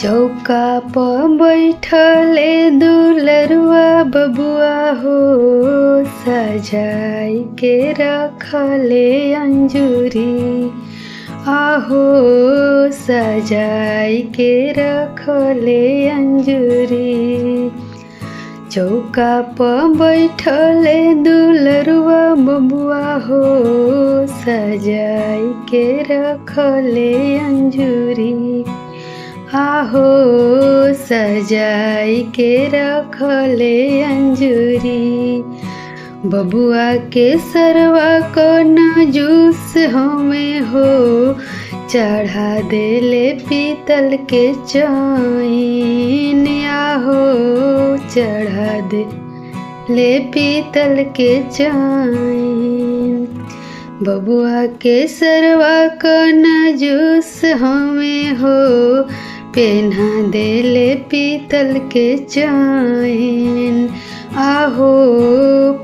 चौका प बैठले दुलरुआ बबुआ हो, सजाई के रखले अंजूरी। आहो सजाई के रखले अंजूरी। चौका प बैठले दुलरुआ बबुआ हो, सजाई के रखले अंजूरी। आहो सजाई के रखले अंजूरी। बबुआ के सरवा को न जूस हमें हो, चढ़ा देले पीतल के चैन। आहो चढ़ा दे ले पीतल के चैन। बबुआ के सरवा को न जूस हमें हो, पेन्हा देले पीतल के चैन। आहो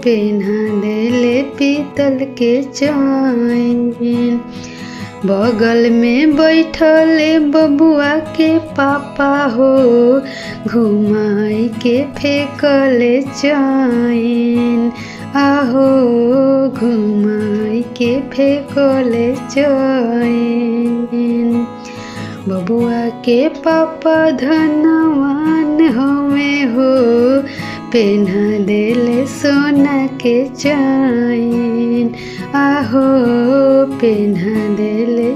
पेन्हा देले पीतल के चैन। बगल में बैठले बबुआ के पापा हो, घुमाई के फेंकले चैन। आहो घुमाई के फेंकले चैन। बबुआ के पापा धनवान हमें हो, पेन्हा देले सोना के चैन। आहो पेन्हा देले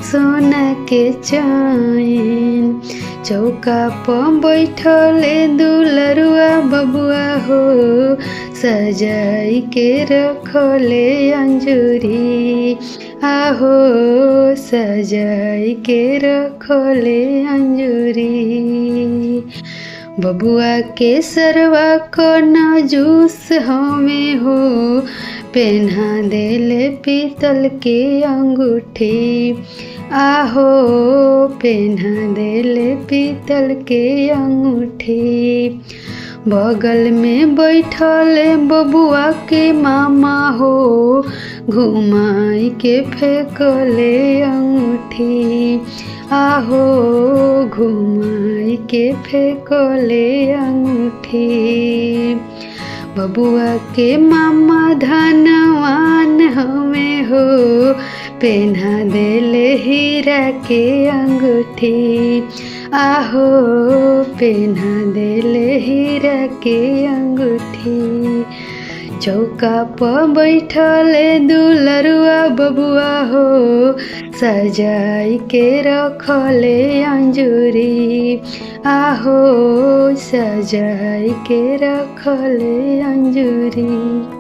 सोना के चैन। चौका प बैठले दुलरुआ बबुआ हो, सजाई के रखले अंजूरी। आहो सजाई के रखले अंजूरी। बबुआ के सरवा को न जूस हमें हो, पेन्हा देले पीतल के अंगूठी। आहो पेन्हा देले पीतल के अंगूठी। बगल में बैठले बबुआ के मामा हो, घुमाई के फेंकले अंगूठी। आहो घुमाई के फेंकले अंगूठी। बबुआ के मामा धनवान हमें हो, पेन्हा देले हीरा के अंगूठी। आहो पेन्हा देले हीरा के अंगूठी। चौका प बैठले दुलरुआ बबुआ हो, सजाई के रखले अंजूरी। आहो सजाई के रखले अंजूरी।